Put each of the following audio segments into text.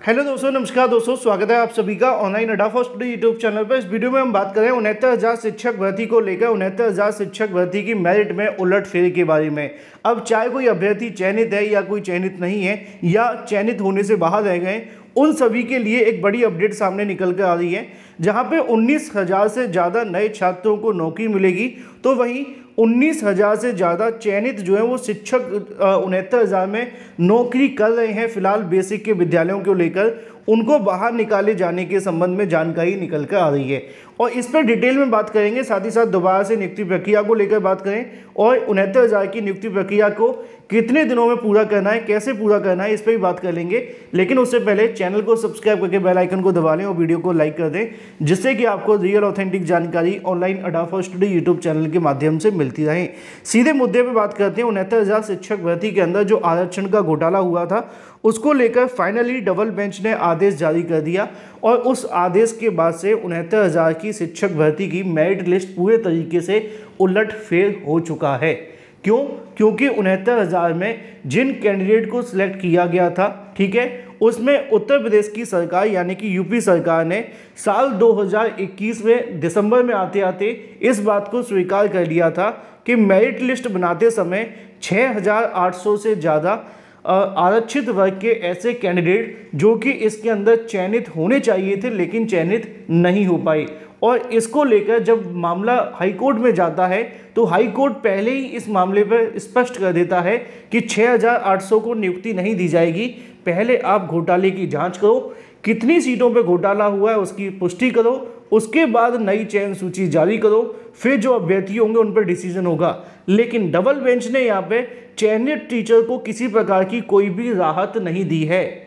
Hello दोस्तों, नमस्कार दोस्तों, स्वागत है आप सभी का ऑनलाइन अड्डा फॉर स्टडी यूट्यूब चैनल पर। इस वीडियो में हम बात करें 69,000 शिक्षक भर्ती को लेकर 69,000 शिक्षक भर्ती की मेरिट में उलटफेर के बारे में। अब चाहे कोई अभ्यर्थी चयनित है या कोई चयनित नहीं है या चयनित होने से बाहर रह गए, उन सभी के लिए एक बड़ी अपडेट सामने निकल कर आ रही है, जहां पे 19,000 से ज़्यादा नए छात्रों को नौकरी मिलेगी, तो वहीं 19,000 से ज़्यादा चयनित जो है वो शिक्षक 69,000 में नौकरी कर रहे हैं। फिलहाल बेसिक के विद्यालयों को लेकर उनको बाहर निकाले जाने के संबंध में जानकारी निकल कर आ रही है और इस पर डिटेल में बात करेंगे। साथ ही साथ दोबारा से नियुक्ति प्रक्रिया को लेकर बात करें और 69,000 की नियुक्ति प्रक्रिया को कितने दिनों में पूरा करना है, कैसे पूरा करना है, इस पर भी बात कर लेंगे। लेकिन उससे पहले चैनल को सब्सक्राइब करके बेल आइकन को दबा लें और वीडियो को लाइक कर दें, जिससे कि आपको रियल ऑथेंटिक जानकारी ऑनलाइन अड्डा फॉर स्टडी यूट्यूब चैनल के माध्यम से मिलती रहे। सीधे मुद्दे पर बात करते हैं। 69,000 शिक्षक भर्ती के अंदर जो आरक्षण का घोटाला हुआ था, उसको लेकर फाइनली डबल बेंच ने आदेश जारी कर दिया और उस आदेश के बाद से 69,000 की शिक्षक भर्ती की मेरिट लिस्ट पूरे तरीके से उलटफेर हो चुका है। क्यों? क्योंकि 69,000 में जिन कैंडिडेट को सिलेक्ट किया गया था, ठीक है, उसमें उत्तर प्रदेश की सरकार यानी कि यूपी सरकार ने साल 2021 में दिसंबर में आते आते इस बात को स्वीकार कर लिया था कि मेरिट लिस्ट बनाते समय 6,800 से ज़्यादा आरक्षित वर्ग के ऐसे कैंडिडेट जो कि इसके अंदर चयनित होने चाहिए थे लेकिन चयनित नहीं हो पाए। और इसको लेकर जब मामला हाई कोर्ट में जाता है तो हाई कोर्ट पहले ही इस मामले पर स्पष्ट कर देता है कि 6,800 को नियुक्ति नहीं दी जाएगी। पहले आप घोटाले की जांच करो, कितनी सीटों पे घोटाला हुआ है उसकी पुष्टि करो, उसके बाद नई चयन सूची जारी करो, फिर जो अभ्यर्थी होंगे उन पर डिसीजन होगा। लेकिन डबल बेंच ने यहाँ पे चयनित टीचर को किसी प्रकार की कोई भी राहत नहीं दी है।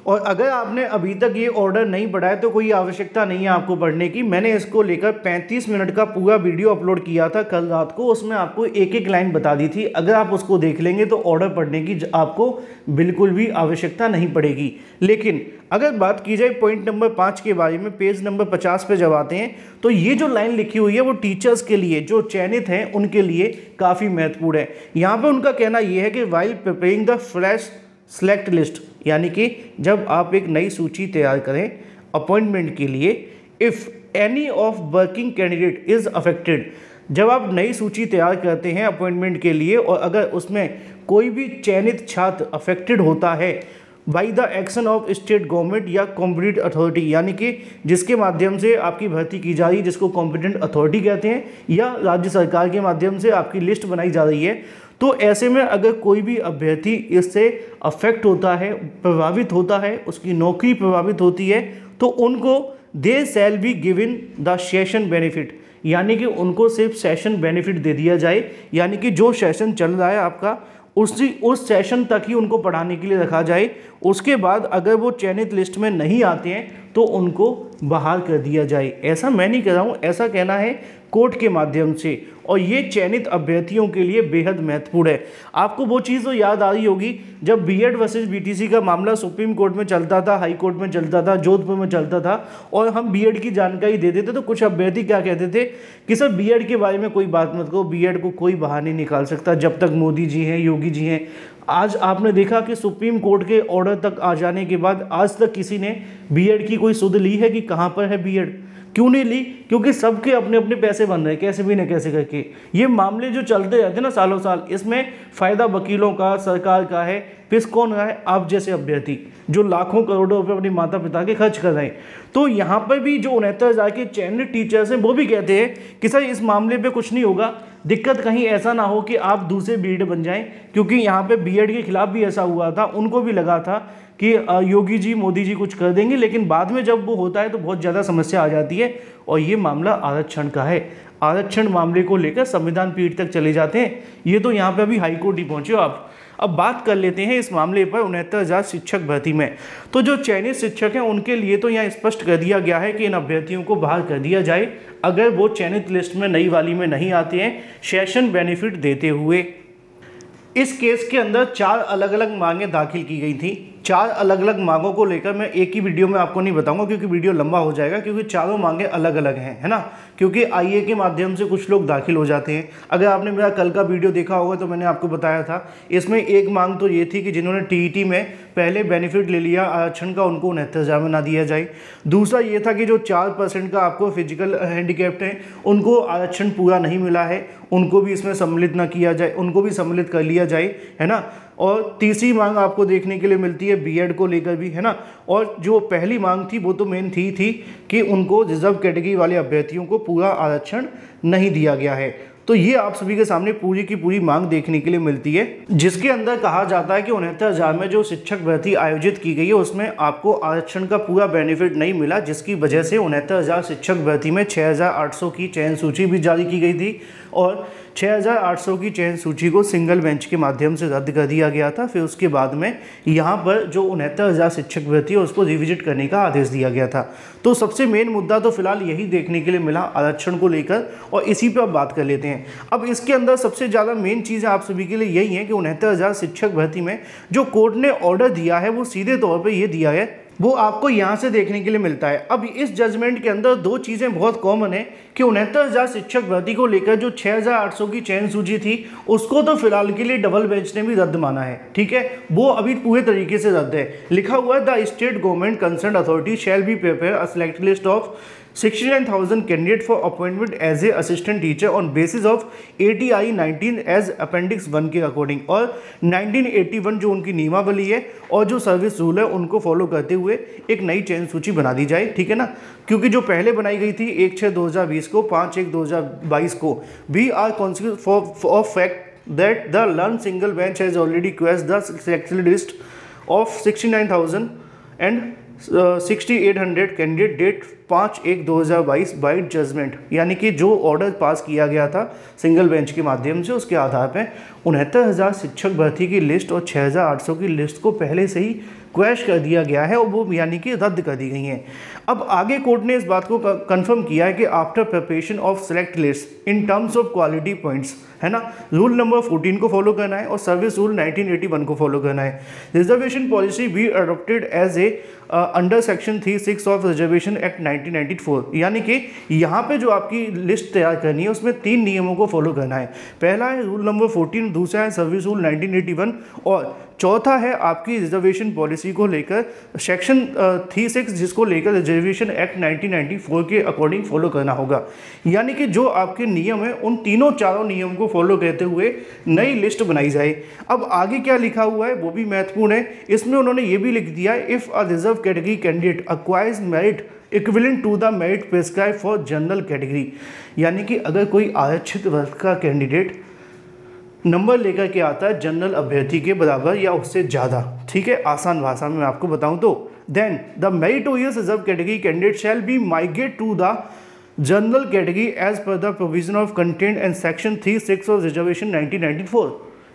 और अगर आपने अभी तक ये ऑर्डर नहीं पढ़ा है तो कोई आवश्यकता नहीं है आपको पढ़ने की। मैंने इसको लेकर 35 मिनट का पूरा वीडियो अपलोड किया था कल रात को, उसमें आपको एक एक लाइन बता दी थी। अगर आप उसको देख लेंगे तो ऑर्डर पढ़ने की आपको बिल्कुल भी आवश्यकता नहीं पड़ेगी। लेकिन अगर बात की जाए पॉइंट नंबर 5 के बारे में, पेज नंबर 50 पे जब आते हैं तो ये जो लाइन लिखी हुई है वो टीचर्स के लिए, जो चयनित हैं उनके लिए काफ़ी महत्वपूर्ण है। यहाँ पर उनका कहना ये है कि while preparing the fresh select list, यानी कि जब आप एक नई सूची तैयार करें अपॉइंटमेंट के लिए, if any of working candidate is affected, जब आप नई सूची तैयार करते हैं अपॉइंटमेंट के लिए और अगर उसमें कोई भी चयनित छात्र अफेक्टेड होता है by the action of state government या कॉम्पिटेंट अथॉरिटी, यानी कि जिसके माध्यम से आपकी भर्ती की जा रही है, जिसको कॉम्पिटेंट अथॉरिटी कहते हैं, या राज्य सरकार के माध्यम से आपकी लिस्ट बनाई जा रही है, तो ऐसे में अगर कोई भी अभ्यर्थी इससे अफेक्ट होता है, प्रभावित होता है, उसकी नौकरी प्रभावित होती है, तो उनको they shall be given the session benefit, यानी कि उनको सिर्फ सेशन बेनिफिट दे दिया जाए, यानी कि जो सेशन चल रहा है आपका उस सेशन तक ही उनको पढ़ाने के लिए रखा जाए। उसके बाद अगर वो चयनित लिस्ट में नहीं आते हैं तो उनको बाहर कर दिया जाए। ऐसा मैं नहीं कह रहा हूँ, ऐसा कहना है कोर्ट के माध्यम से, और ये चयनित अभ्यर्थियों के लिए बेहद महत्वपूर्ण है। आपको वो चीज़ तो याद आ रही होगी जब बीएड वर्सेस बीटीसी का मामला सुप्रीम कोर्ट में चलता था, हाई कोर्ट में चलता था, जोधपुर में चलता था, और हम बीएड की जानकारी देते थे तो कुछ अभ्यर्थी क्या कहते थे कि सर बीएड के बारे में कोई बात मत करो, बीएड को कोई बाहर नहीं निकाल सकता जब तक मोदी जी हैं, योगी जी हैं। आज आपने देखा कि सुप्रीम कोर्ट के ऑर्डर तक आ जाने के बाद आज तक किसी ने बीएड की कोई सुध ली है कि कहाँ पर है बीएड? क्यों नहीं ली? क्योंकि सबके अपने अपने पैसे बन रहे हैं, कैसे भी न कैसे करके। ये मामले जो चलते रहते हैं ना सालों साल, इसमें फ़ायदा वकीलों का, सरकार का है, फिर कौन रहा है? आप जैसे अभ्यर्थी जो लाखों करोड़ों रुपए अपने माता पिता के खर्च कर रहे हैं। तो यहाँ पर भी जो 69,000 के चयनित टीचर्स हैं वो भी कहते हैं कि सर इस मामले पे कुछ नहीं होगा, दिक्कत कहीं ऐसा ना हो कि आप दूसरे बीएड बन जाएं, क्योंकि यहाँ पे बीएड के खिलाफ भी ऐसा हुआ था। उनको भी लगा था कि योगी जी, मोदी जी कुछ कर देंगे, लेकिन बाद में जब वो होता है तो बहुत ज़्यादा समस्या आ जाती है। और ये मामला आरक्षण का है। आरक्षण मामले को लेकर संविधान पीठ तक चले जाते हैं। ये तो यहाँ पे अभी हाई कोर्ट ही पहुँचे हो आप। अब बात कर लेते हैं इस मामले पर 69,000 शिक्षक भर्ती में। तो जो चयनित शिक्षक हैं उनके लिए तो यहाँ स्पष्ट कर दिया गया है कि इन अभ्यर्थियों को बाहर कर दिया जाए अगर वो चयनित लिस्ट में नई वाली में नहीं आते हैं, सेशन बेनिफिट देते हुए। इस केस के अंदर 4 अलग अलग मांगें दाखिल की गई थी। 4 अलग अलग मांगों को लेकर मैं एक ही वीडियो में आपको नहीं बताऊंगा, क्योंकि वीडियो लंबा हो जाएगा, क्योंकि चारों मांगे अलग अलग हैं, है ना। क्योंकि आईए के माध्यम से कुछ लोग दाखिल हो जाते हैं। अगर आपने मेरा कल का वीडियो देखा होगा तो मैंने आपको बताया था, इसमें एक मांग तो ये थी कि जिन्होंने टीईटी में पहले बेनिफिट ले लिया आरक्षण का, उनको 69,000 में ना दिया जाए। दूसरा ये था कि जो 4% का आपको फिजिकल हैंडीकैप्ड हैं, उनको आरक्षण पूरा नहीं मिला है, उनको भी इसमें सम्मिलित ना किया जाए, उनको भी सम्मिलित कर लिया जाए, है ना। और तीसरी मांग आपको देखने के लिए मिलती है बीएड को लेकर भी, है ना। और जो पहली मांग थी वो तो मेन थी कि उनको रिजर्व कैटेगरी वाले अभ्यर्थियों को पूरा आरक्षण नहीं दिया गया है। तो ये आप सभी के सामने पूरी की पूरी मांग देखने के लिए मिलती है, जिसके अंदर कहा जाता है कि 69,000 में जो शिक्षक भर्ती आयोजित की गई है उसमें आपको आरक्षण का पूरा बेनिफिट नहीं मिला, जिसकी वजह से 69,000 शिक्षक भर्ती में 6,800 की चयन सूची भी जारी की गई थी और 6,800 की चयन सूची को सिंगल बेंच के माध्यम से रद्द कर दिया गया था। फिर उसके बाद में यहाँ पर जो 69,000 शिक्षक भर्ती है उसको रिविजिट करने का आदेश दिया गया था। तो सबसे मेन मुद्दा तो फिलहाल यही देखने के लिए मिला आरक्षण को लेकर, और इसी पर अब बात कर लेते हैं। अब इसके अंदर सबसे ज़्यादा मेन चीज़ आप सभी के लिए यही है कि 69,000 शिक्षक भर्ती में जो कोर्ट ने ऑर्डर दिया है वो सीधे तौर पर ये दिया है, वो आपको यहाँ से देखने के लिए मिलता है। अब इस जजमेंट के अंदर दो चीज़ें बहुत कॉमन है कि 69,000 शिक्षक भर्ती को लेकर जो 6,800 की चयन सूची थी उसको तो फिलहाल के लिए डबल बेंच ने भी रद्द माना है, ठीक है। वो अभी पूरे तरीके से रद्द है। लिखा हुआ है the state government concern authority shall be prepare a select list of 69,000 candidate for appointment as a assistant teacher on basis of ATI 19 as appendix 1 के अकॉर्डिंग, और 1981 जो उनकी नियमावली है और जो सर्विस रूल है उनको फॉलो करते हुए एक नई चयन सूची बना दी जाए, ठीक है ना। क्योंकि जो पहले बनाई गई थी 1/6/2020 को, 5/1/2022 को, we are consequence for fact that the learn single bench has already quest the selected list of 69,000 and 6,800 candidate date 5/1/2022 by judgment. यानी कि जो ऑर्डर पास किया गया था सिंगल बेंच के माध्यम से, उसके आधार पर 69,000 शिक्षक भर्ती की लिस्ट और 6,800 की लिस्ट को पहले से ही क्वैश कर दिया गया है और वो यानी कि रद्द कर दी गई हैं। अब आगे कोर्ट ने इस बात को कंफर्म किया है कि after preparation of select list in terms of quality points, है ना, रूल नंबर 14 को फॉलो करना है और सर्विस रूल 1981 को फॉलो करना है। Reservation policy be adopted as a under section 36 of reservation act 1994। यानी कि यहाँ पे जो आपकी लिस्ट तैयार करनी है उसमें 3 नियमों को फॉलो करना है। पहला है रूल नंबर 14, दूसरा है सर्विस रूल 1981 और चौथा है आपकी रिजर्वेशन पॉलिसी को लेकर सेक्शन 36 जिसको लेकर रिजर्वेशन एक्ट 1994 के अकॉर्डिंग फॉलो करना होगा। यानी कि जो आपके नियम है उन चारों नियम को फॉलो करते हुए नई लिस्ट बनाई जाए। अब आगे क्या लिखा हुआ है वो भी महत्वपूर्ण है। इसमें उन्होंने ये भी लिख दिया है, if a reserve category candidate acquires merit equivalent to the merit prescribe for general category. यानी कि अगर कोई आरक्षित वर्ग का कैंडिडेट नंबर लेकर के आता है जनरल अभ्यर्थी के बराबर या उससे ज़्यादा, ठीक है, आसान भाषा में मैं आपको बताऊं तो, then the meritorious reserve category candidate shall be migrate to the general category as per the provision of content and section 36 of reservation 1994।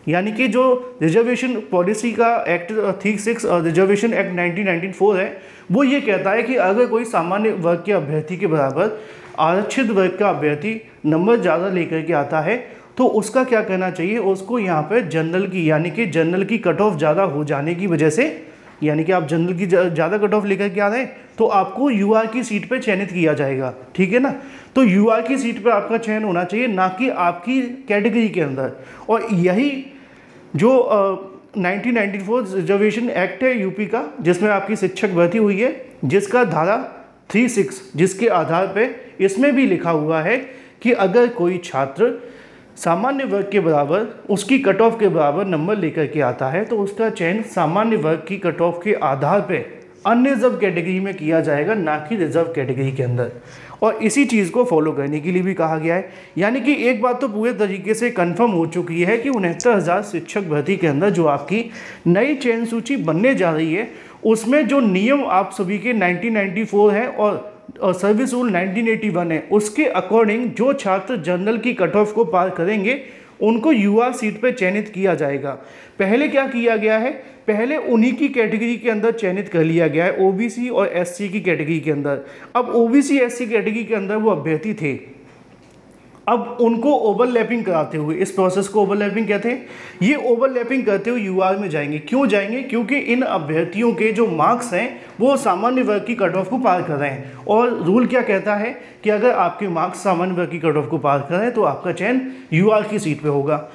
यानी कि जो रिजर्वेशन पॉलिसी का एक्ट 36 और रिजर्वेशन एक्ट 1994 है वो ये कहता है कि अगर कोई सामान्य वर्ग के अभ्यर्थी के बराबर आरक्षित वर्ग का अभ्यर्थी नंबर ज़्यादा लेकर के आता है तो उसका क्या करना चाहिए, उसको यहाँ पे जनरल की यानी कि जनरल की कट ऑफ ज़्यादा हो जाने की वजह से, यानी कि आप जनरल की ज़्यादा कट ऑफ लेकर के आ रहे हैं तो आपको यूआर की सीट पे चयनित किया जाएगा, ठीक है ना। तो यूआर की सीट पे आपका चयन होना चाहिए, ना कि आपकी कैटेगरी के अंदर। और यही जो 1994 रिजर्वेशन एक्ट है यूपी का, जिसमें आपकी शिक्षक भर्ती हुई है, जिसका धारा 36 जिसके आधार पे इसमें भी लिखा हुआ है कि अगर कोई छात्र सामान्य वर्ग के बराबर उसकी कट ऑफ के बराबर नंबर लेकर के आता है तो उसका चयन सामान्य वर्ग की कट ऑफ के आधार पे अन्य रिजर्व कैटेगरी में किया जाएगा, ना कि रिजर्व कैटेगरी के अंदर। और इसी चीज़ को फॉलो करने के लिए भी कहा गया है। यानी कि एक बात तो पूरे तरीके से कंफर्म हो चुकी है कि 69,000 शिक्षक भर्ती के अंदर जो आपकी नई चयन सूची बनने जा रही है उसमें जो नियम आप सभी के 1994 है और सर्विस रूल 1981 है, उसके अकॉर्डिंग जो छात्र जनरल की कट ऑफ को पार करेंगे उनको यूआर सीट पर चयनित किया जाएगा। पहले क्या किया गया है, पहले उन्हीं की कैटेगरी के अंदर चयनित कर लिया गया है, ओबीसी और एससी की कैटेगरी के अंदर। अब ओबीसी एससी कैटेगरी के अंदर वो अभ्यर्थी थे, अब उनको ओवरलैपिंग कराते हुए, इस प्रोसेस को ओवरलैपिंग कहते हैं, ये ओवरलैपिंग करते हुए यूआर में जाएंगे। क्यों जाएंगे? क्योंकि इन अभ्यर्थियों के जो मार्क्स हैं वो सामान्य वर्ग की कट ऑफ को पार कर रहे हैं, और रूल क्या कहता है कि अगर आपके मार्क्स सामान्य वर्ग की कट ऑफ को पार कर रहे हैं तो आपका चयन यूआर की सीट पे होगा।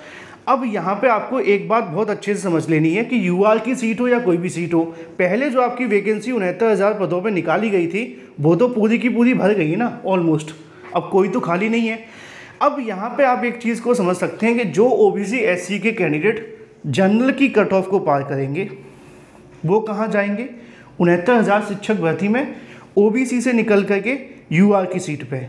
अब यहाँ पे आपको एक बात बहुत अच्छे से समझ लेनी है कि यूआर की सीट हो या कोई भी सीट हो, पहले जो आपकी वैकेंसी 69,000 पदों पे निकाली गई थी वो तो पूरी की पूरी भर गई ना ऑलमोस्ट, अब कोई तो खाली नहीं है। अब यहाँ पे आप एक चीज़ को समझ सकते हैं कि जो ओबीसी एससी के कैंडिडेट जनरल की कट ऑफ को पार करेंगे वो कहाँ जाएंगे? 69,000 शिक्षक भर्ती में ओबीसी से निकल करके यूआर की सीट पे,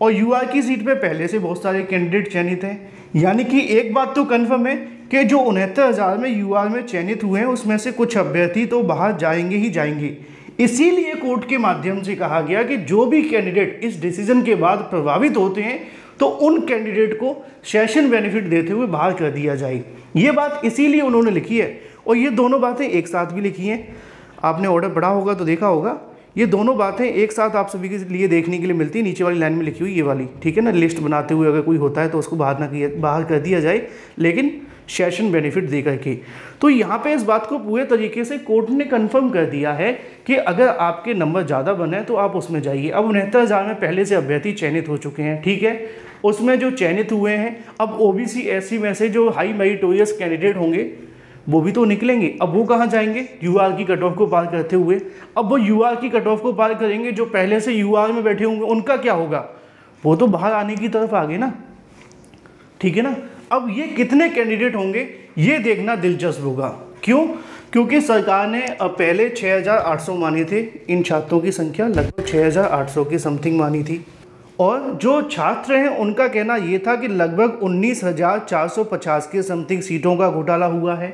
और यूआर की सीट पे पहले से बहुत सारे कैंडिडेट चयनित हैं। यानी कि एक बात तो कन्फर्म है कि जो 69,000 में यूआर में चयनित हुए हैं उसमें से कुछ अभ्यर्थी तो बाहर जाएंगे ही जाएंगे। इसीलिए कोर्ट के माध्यम से कहा गया कि जो भी कैंडिडेट इस डिसीजन के बाद प्रभावित होते हैं तो उन कैंडिडेट को सेशन बेनिफिट देते हुए बाहर कर दिया जाए। ये बात इसीलिए उन्होंने लिखी है, और ये दोनों बातें एक साथ भी लिखी हैं। आपने ऑर्डर पढ़ा होगा तो देखा होगा, ये दोनों बातें एक साथ आप सभी के लिए देखने के लिए मिलती है। नीचे वाली लाइन में लिखी हुई ये वाली, ठीक है ना, लिस्ट बनाते हुए अगर कोई होता है तो उसको बाहर कर दिया जाए, लेकिन सेशन बेनिफिट दे करके। तो यहाँ पे इस बात को पूरे तरीके से कोर्ट ने कंफर्म कर दिया है कि अगर आपके नंबर ज़्यादा बने तो आप उसमें जाइए। अब 69,000 में पहले से अभ्यर्थी चयनित हो चुके हैं, ठीक है, उसमें जो चयनित हुए हैं अब ओबीसी एससी में से जो हाई मेरिटोरियस कैंडिडेट होंगे वो भी तो निकलेंगे। अब वो कहाँ जाएंगे? यूआर की कट ऑफ को पार करते हुए। अब वो यूआर की कट ऑफ को पार करेंगे, जो पहले से यूआर में बैठे होंगे उनका क्या होगा? वो तो बाहर आने की तरफ आगे ना, ठीक है ना। अब ये कितने कैंडिडेट होंगे ये देखना दिलचस्प होगा। क्यों? क्योंकि सरकार ने पहले 6,800 मानी थे, इन छात्रों की संख्या लगभग 6,800 की समथिंग मानी थी, और जो छात्र हैं उनका कहना ये था कि लगभग 19,450 के समथिंग सीटों का घोटाला हुआ है।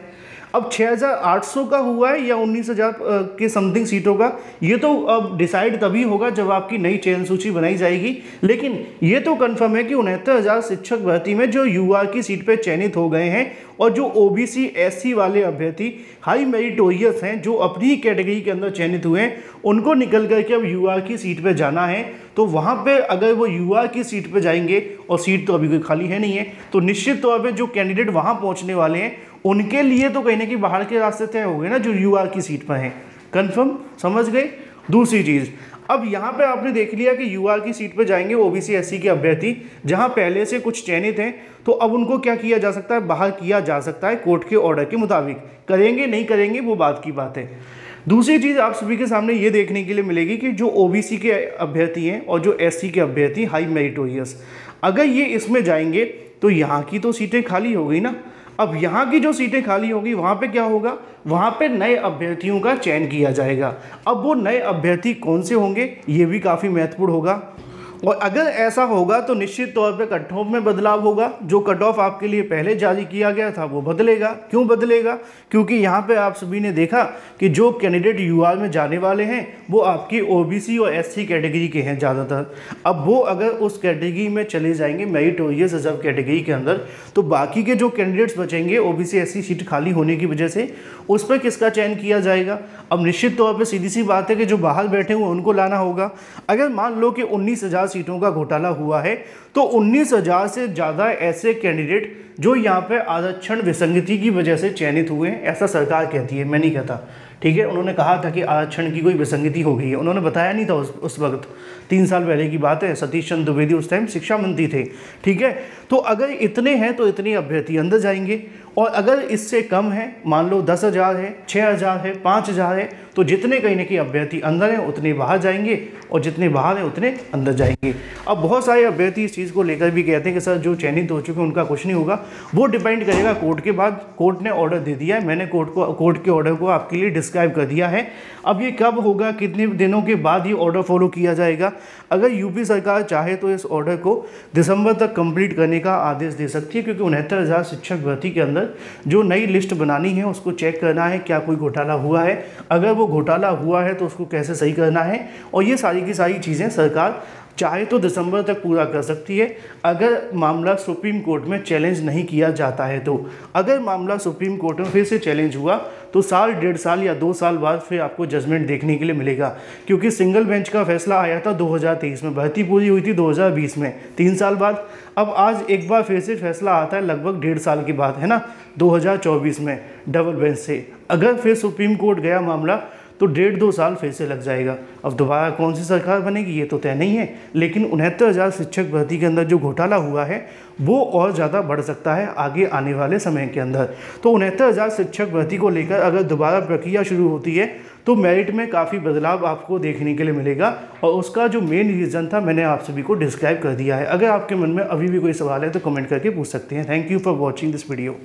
अब 6,800 का हुआ है या 19,000 के समथिंग सीटों का, ये तो अब डिसाइड तभी होगा जब आपकी नई चयन सूची बनाई जाएगी। लेकिन ये तो कंफर्म है कि 69,000 शिक्षक भर्ती में जो यूआर की सीट पे चयनित हो गए हैं, और जो ओबीसी एससी वाले अभ्यर्थी हाई मेरिटोरियस हैं जो अपनी ही कैटेगरी के अंदर चयनित हुए हैं, उनको निकल करके अब यूआर की सीट पे जाना है। तो वहाँ पे अगर वो यूआर की सीट पे जाएंगे, और सीट तो अभी कोई खाली है नहीं है, तो निश्चित तौर पे जो कैंडिडेट वहाँ पहुँचने वाले हैं उनके लिए तो कहीं ना कहीं बाहर के रास्ते तय हो गए ना, जो यूआर की सीट पर हैं। कन्फर्म समझ गए? दूसरी चीज़, अब यहाँ पे आपने देख लिया कि यूआर की सीट पे जाएंगे ओबीसी एससी के अभ्यर्थी, जहाँ पहले से कुछ चयनित हैं, तो अब उनको क्या किया जा सकता है? बाहर किया जा सकता है कोर्ट के ऑर्डर के मुताबिक। करेंगे नहीं करेंगे वो बात की बात है। दूसरी चीज़ आप सभी के सामने ये देखने के लिए मिलेगी कि जो ओबीसी के अभ्यर्थी हैं और जो एससी के अभ्यर्थी हाई मेरिटोरियस, अगर ये इसमें जाएंगे तो यहाँ की तो सीटें खाली हो गई ना। अब यहाँ की जो सीटें खाली होगी वहाँ पे क्या होगा? वहाँ पे नए अभ्यर्थियों का चयन किया जाएगा। अब वो नए अभ्यर्थी कौन से होंगे ये भी काफ़ी महत्वपूर्ण होगा, और अगर ऐसा होगा तो निश्चित तौर पे कट ऑफ में बदलाव होगा। जो कट ऑफ आपके लिए पहले जारी किया गया था वो बदलेगा। क्यों बदलेगा? क्योंकि यहाँ पे आप सभी ने देखा कि जो कैंडिडेट यूआर में जाने वाले हैं वो आपकी ओबीसी और एससी कैटेगरी के हैं ज़्यादातर। अब वो अगर उस कैटेगरी में चले जाएंगे मेरिटोरियस रिजर्व कैटेगरी के अंदर, तो बाकी के जो कैंडिडेट्स बचेंगे ओबीसी एससी सीट खाली होने की वजह से, उस पर किसका चयन किया जाएगा? अब निश्चित तौर पर सीधी सी बात है कि जो बाहर बैठे हुए उनको लाना होगा। अगर मान लो कि 19,000 सीटों का घोटाला हुआ है तो 19,000 से ज़्यादा ऐसे कैंडिडेट जो यहाँ पे आरक्षण विसंगति की वजह से चयनित हुए हैं, ऐसा सरकार कहती है, मैं नहीं कहता, ठीक है। उन्होंने कहा था कि आरक्षण की कोई विसंगति हो गई है, उन्होंने बताया नहीं था उस वक्त, 3 साल पहले की बात है। सतीश चंद्र द्विवेदी उस टाइम शिक्षा मंत्री थे, ठीक है। तो अगर इतने हैं तो इतने अभ्यर्थी अंदर जाएंगे, और अगर इससे कम है, मान लो 10,000 है, 6,000 है, 5,000 है, तो जितने कहीं ना कहीं अभ्यर्थी अंदर हैं उतने बाहर जाएंगे, और जितने बाहर हैं उतने अंदर जाएंगे। अब बहुत सारे अभ्यर्थी इस चीज़ को लेकर भी कहते हैं कि सर जो चयनित हो चुके हैं उनका कुछ नहीं होगा। वो डिपेंड करेगा कोर्ट के बाद। कोर्ट ने ऑर्डर दे दिया है, मैंने कोर्ट के ऑर्डर को आपके लिए डिस्क्राइब कर दिया है। अब ये कब होगा, कितने दिनों के बाद ये ऑर्डर फॉलो किया जाएगा? अगर यूपी सरकार चाहे तो इस ऑर्डर को दिसंबर तक कंप्लीट करने का आदेश दे सकती है, क्योंकि 69,000 शिक्षक भर्ती के अंदर जो नई लिस्ट बनानी है उसको चेक करना है क्या कोई घोटाला हुआ है, अगर वो घोटाला हुआ है तो उसको कैसे सही करना है, और ये सारी की सारी चीज़ें सरकार चाहे तो दिसंबर तक पूरा कर सकती है, अगर मामला सुप्रीम कोर्ट में चैलेंज नहीं किया जाता है तो। अगर मामला सुप्रीम कोर्ट में फिर से चैलेंज हुआ तो साल, 1.5 साल या 2 साल बाद फिर आपको जजमेंट देखने के लिए मिलेगा, क्योंकि सिंगल बेंच का फैसला आया था 2023 में, भर्ती पूरी हुई थी 2020 में, 3 साल बाद। अब आज एक बार फिर से फैसला आता है लगभग 1.5 साल के बाद, है ना, 2024 में डबल बेंच से। अगर फिर सुप्रीम कोर्ट गया मामला तो 1.5-2 साल फिर से लग जाएगा। अब दोबारा कौन सी सरकार बनेगी ये तो तय नहीं है, लेकिन 69,000 शिक्षक भर्ती के अंदर जो घोटाला हुआ है वो और ज़्यादा बढ़ सकता है आगे आने वाले समय के अंदर। तो 69,000 शिक्षक भर्ती को लेकर अगर दोबारा प्रक्रिया शुरू होती है तो मेरिट में काफ़ी बदलाव आपको देखने के लिए मिलेगा, और उसका जो मेन रीज़न था मैंने आप सभी को डिस्क्राइब कर दिया है। अगर आपके मन में अभी भी कोई सवाल है तो कमेंट करके पूछ सकते हैं। Thank you for watching this video.